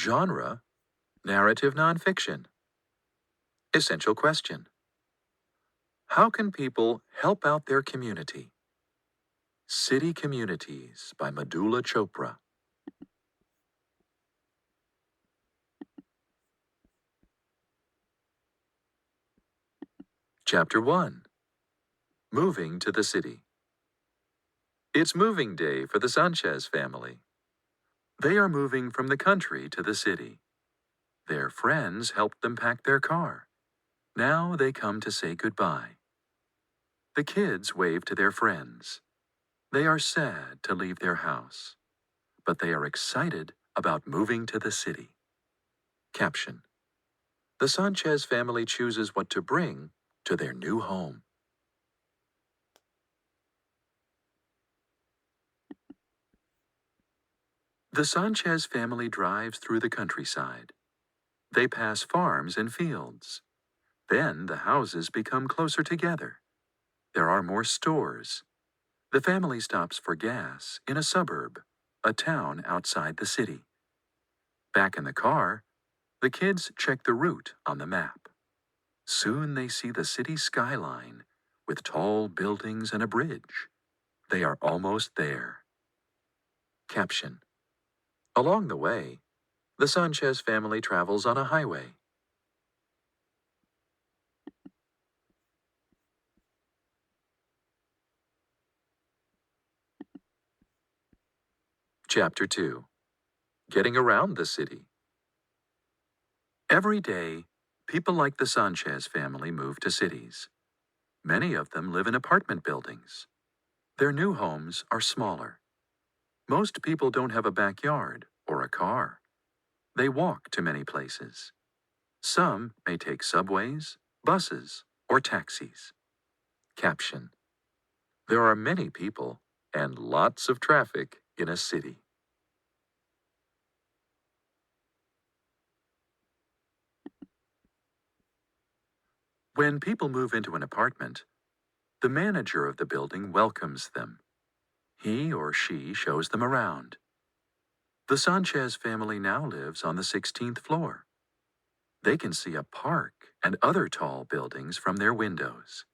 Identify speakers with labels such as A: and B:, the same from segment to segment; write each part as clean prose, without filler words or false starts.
A: Genre, narrative nonfiction. Essential question. How can people help out their community? City Communities by Madhula Chopra. Chapter 1. Moving to the City. It's moving day for the Sanchez family. They are moving from the country to the city. Their friends helped them pack their car. Now they come to say goodbye. The kids wave to their friends. They are sad to leave their house, but they are excited about moving to the city. Caption. The Sanchez family chooses what to bring to their new home. The Sanchez family drives through the countryside. They pass farms and fields. Then the houses become closer together. There are more stores. The family stops for gas in a suburb, a town outside the city. Back in the car, the kids check the route on the map. Soon they see the city skyline with tall buildings and a bridge. They are almost there. Caption. Along the way, the Sanchez family travels on a highway. Chapter 2. Getting around the city. Every day, people like the Sanchez family move to cities. Many of them live in apartment buildings. Their new homes are smaller. Most people don't have a backyard or a car. They walk to many places. Some may take subways, buses, or taxis. Caption. There are many people and lots of traffic in a city. When people move into an apartment, the manager of the building welcomes them. He or she shows them around. The Sanchez family now lives on the 16th floor. They can see a park and other tall buildings from their windows.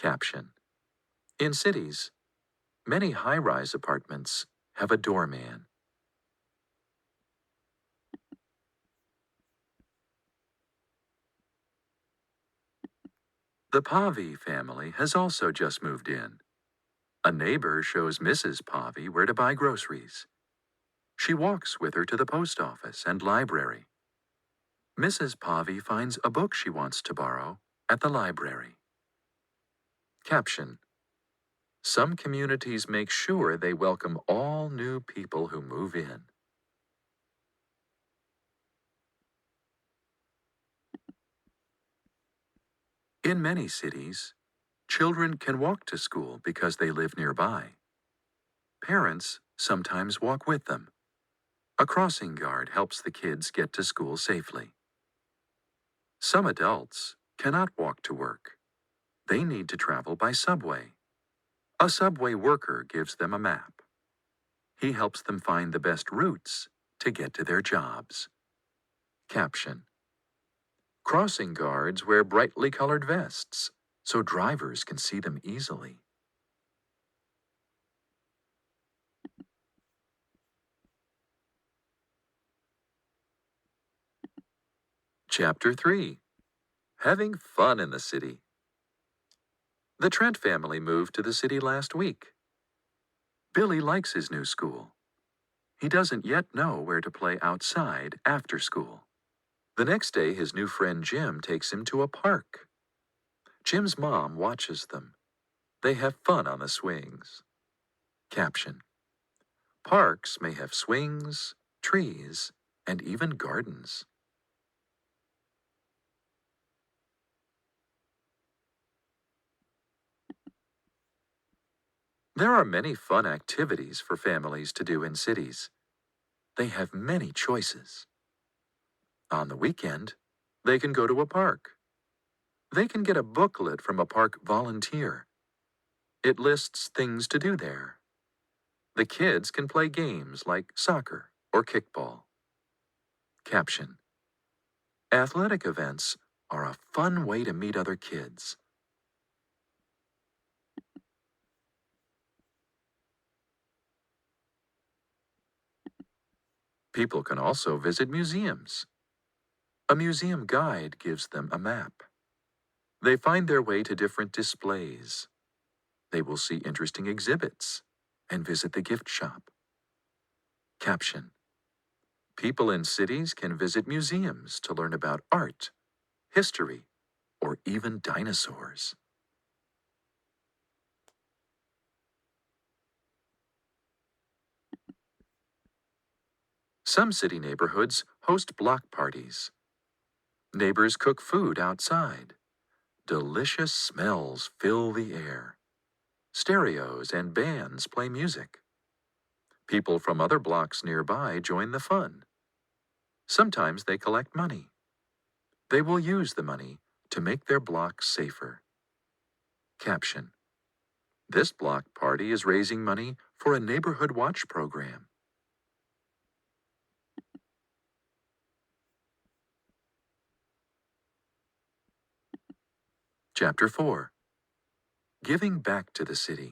A: Caption. In cities, many high-rise apartments have a doorman. The Pavi family has also just moved in. A neighbor shows Mrs. Pavi where to buy groceries. She walks with her to the post office and library. Mrs. Pavi finds a book she wants to borrow at the library. Caption. Some communities make sure they welcome all new people who move in. In many cities, children can walk to school because they live nearby. Parents sometimes walk with them. A crossing guard helps the kids get to school safely. Some adults cannot walk to work. They need to travel by subway. A subway worker gives them a map. He helps them find the best routes to get to their jobs. Caption. Crossing guards wear brightly colored vests so drivers can see them easily. Chapter 3. Having fun in the city. The Trent family moved to the city last week. Billy likes his new school. He doesn't yet know where to play outside after school. The next day, his new friend Jim takes him to a park. Jim's mom watches them. They have fun on the swings. Caption. Parks may have swings, trees, and even gardens. There are many fun activities for families to do in cities. They have many choices. On the weekend, they can go to a park. They can get a booklet from a park volunteer. It lists things to do there. The kids can play games like soccer or kickball. Caption: athletic events are a fun way to meet other kids. People can also visit museums. A museum guide gives them a map. They find their way to different displays. They will see interesting exhibits and visit the gift shop. Caption: people in cities can visit museums to learn about art, history, or even dinosaurs. Some city neighborhoods host block parties. Neighbors cook food outside. Delicious smells fill the air. Stereos and bands play music. People from other blocks nearby join the fun. Sometimes they collect money. They will use the money to make their block safer. Caption: this block party is raising money for a neighborhood watch program. Chapter 4: Giving Back to the City.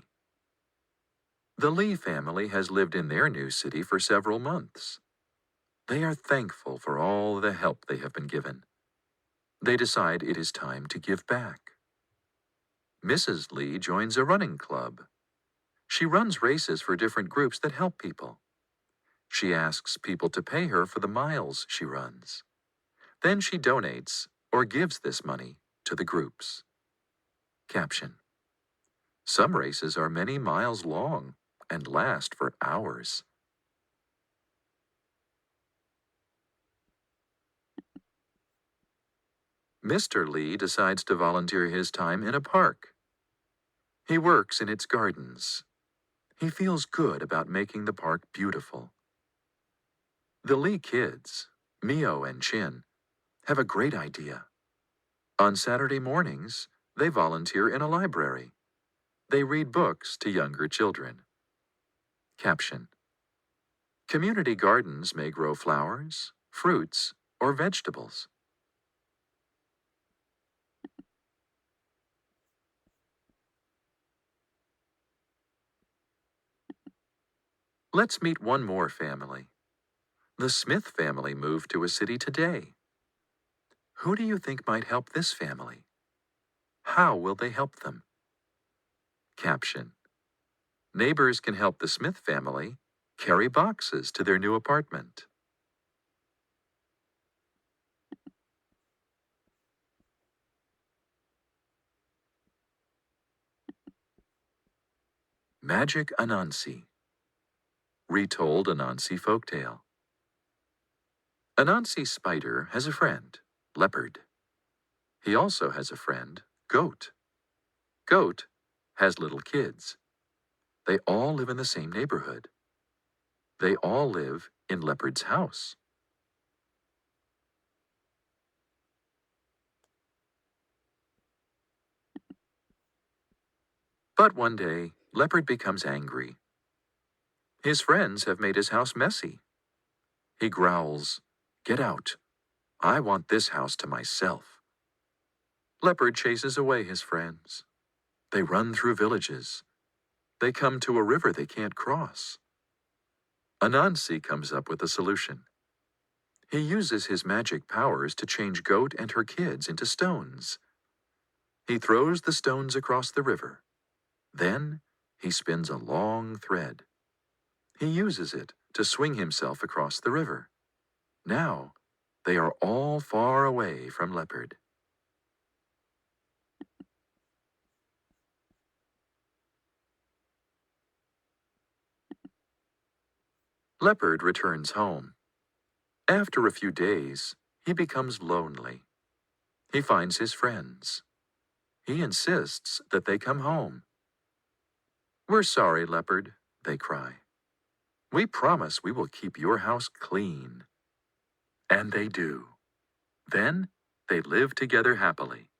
A: The Lee family has lived in their new city for several months. They are thankful for all the help they have been given. They decide it is time to give back. Mrs. Lee joins a running club. She runs races for different groups that help people. She asks people to pay her for the miles she runs. Then she donates or gives this money to the groups. Caption: some races are many miles long and last for hours. Mr. Lee decides to volunteer his time in a park. He works in its gardens. He feels good about making the park beautiful. The Lee kids, Mio and Chin, have a great idea. On Saturday mornings, they volunteer in a library. They read books to younger children. Caption: community gardens may grow flowers, fruits, or vegetables. Let's meet one more family. The Smith family moved to a city today. Who do you think might help this family? How will they help them? Caption: neighbors can help the Smith family carry boxes to their new apartment. Magic Anansi. Retold Anansi folktale. Anansi Spider has a friend, Leopard. He also has a friend, Goat. Goat has little kids. They all live in the same neighborhood. They all live in Leopard's house. But one day, Leopard becomes angry. His friends have made his house messy. He growls, "Get out. I want this house to myself." Leopard chases away his friends. They run through villages. They come to a river they can't cross. Anansi comes up with a solution. He uses his magic powers to change Goat and her kids into stones. He throws the stones across the river. Then he spins a long thread. He uses it to swing himself across the river. Now, they are all far away from Leopard. Leopard returns home. After a few days, he becomes lonely. He finds his friends. He insists that they come home. "We're sorry, Leopard," they cry. "We promise we will keep your house clean." And they do. Then they live together happily.